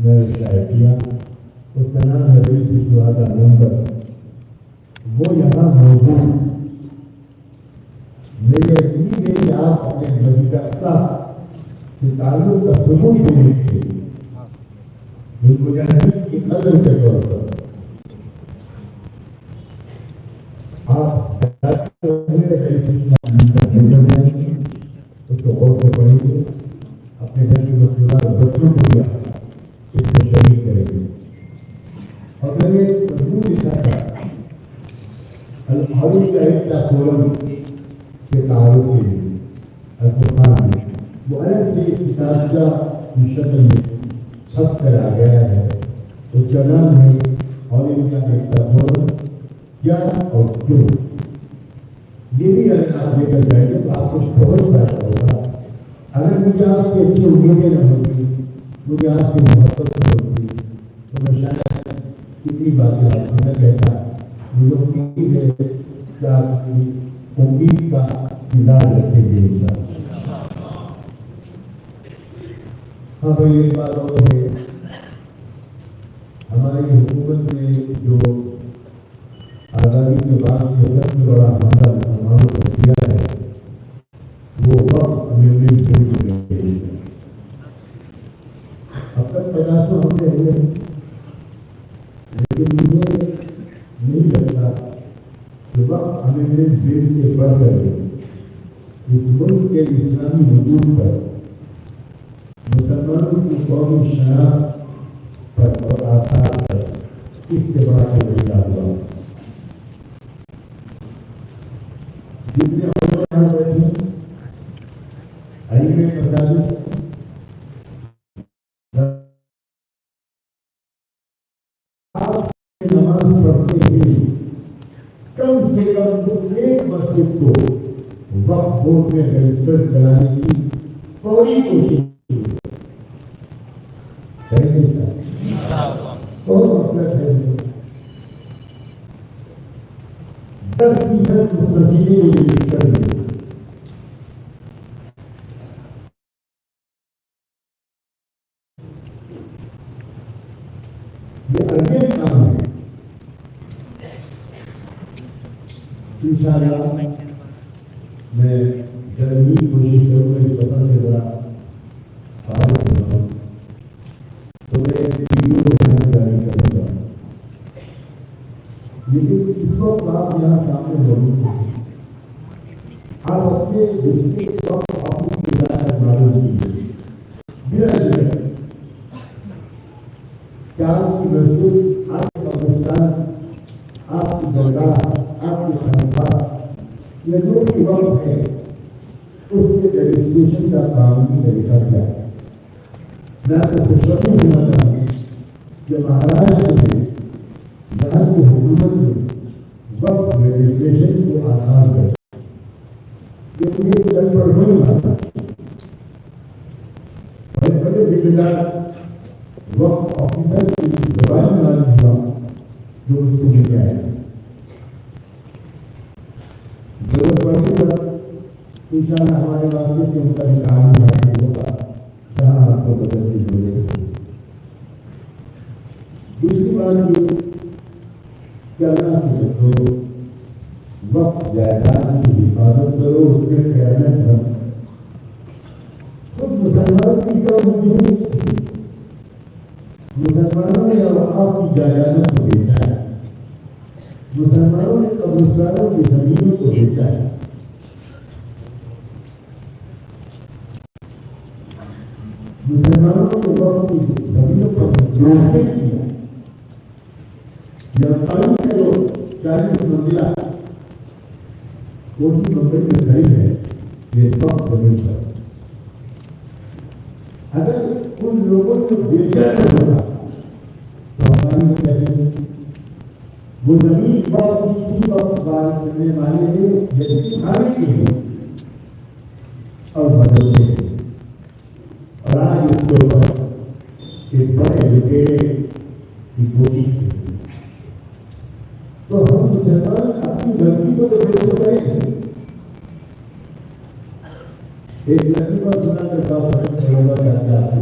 में शायद किया, उसका नाम है रईस शुहदा नंबर। वो यहाँ मौजूद मेरे उम्मीद है कि आप अपने मस्जिद अक्सा से ताल्लुक का सबूत देने के लिए मुजाहिदीन की कदर के तौर पर आप उसको और से पढ़ेंगे, अपने घर के मसरूलात बच्चों को भी इसमें शरीक करेंगे। और मैंने मजबूर लिखा था अल-हारूल फोरम के तारुफ के लिए अल-फुरकान में, वो अलग से किताबचा की शक्ल में छप कर आ गया है। उसका नाम है हारूल फोरम क्या और क्यों। ये भी अगर आप लेकर जाएंगे तो आपको बहुत फायदा होगा। अगर मुझे आपकी अच्छी उम्मीदें न होती, मुझे आपकी मोहब्बत न होती, तो मैं शायद कितनी बातें आपको न कहता। मुझे उम्मीद है कि आपकी उम्मीद का दीदार रखेंगे इंशाअल्लाह। हाँ भाई, एक बात और है, हमारी हुकूमत ने जो आज़ादी के बाद जो सबसे बड़ा हमला मुसलमानों को किया है वो वक्फ अमेंडमेंट बिल को लेकर है। अब तक 50 हमले हुए, लेकिन मुझे नहीं लगता कि वक्फ अमेंडमेंट बिल से बढ़कर इस मुल्क के इस्लामी वजूद पर, मुसलमानों की कौमी शनाख्त पर और आसार पर इससे बड़ा तब्दीला हुआ। जितने यहाँ बैठे अली में मसाजिद नमाज पढ़ते हुए कम से कम उस एक मस्जिद को वक्फ बोर्ड में रजिस्टर कराने की फौरी कोशिश बहुत मसला है। 10% उस मसीहे को रजिस्टर मिले। ये अर्जेंट काम है। इंशाअल्लाह मैं जल्दी कोशिश करूँगा इस सफर से बड़ा फारूक होगा, तो मैं वीडियो बनाने जारी करूँगा। लेकिन इस वक्त आप यहाँ सामने मौजूद हैं, आप अपने डिस्ट्रिक्ट ऑफिस की हिदायत मालूम कीजिए बिना झिझक। क्या आपकी मस्जिद, आपका कब्रिस्तान, आपकी दरगाह, आपकी खानकाह या जो भी वक्त है उसके रजिस्ट्रेशन का कानूनी तरीका क्या है। मैं आपको खुशखबरी सुनाता हूँ कि महाराष्ट्र में यहाँ की हुकूमत ने वक्त रजिस्ट्रेशन को आसान कर, ये मुझे कल परसों ही माना। बड़े बड़े जिम्मेदार वक्त ऑफिसर की जबान मालूम हुआ जो उससे मिल आए। जरूरत पड़ने पर इंशाअल्लाह हमारे वास्ते से उनका भी काम हासिल होगा जहाँ आपको बदल की जरूरत है। दूसरी बात ये कि अल्लाह से डरो, वक्त जायदाद की हिफाजत करो, उसमें खयानत न करो। खुद मुसलमान की क्या उम्मीद थी, मुसलमानों ने औकाफ की जायदादों को बेचा है, मुसलमानों ने कब्रिस्तानों की जमीनों को बेचा है। मुसलमानों ने वक्त की जमीनों पर दोषी किया। जब पानी के लोग 40 मंजिला कोठी बम्बई में खड़ी है, ये वक्त जमीन पर, अगर उन लोगों ने बेचा नहीं होगा तो हमारी कैसे वो जमीन वक्त की थी, वक्त बात करने वाले थे यदि खाने के लिए और भरोसे थे। और आज इसके ऊपर एक बड़े लुटेरे की कोशिश की। तो हम मुसलमान अपनी गलती को तो दुरुस्त करें। एक लड़की पर सुना कर बात आपकी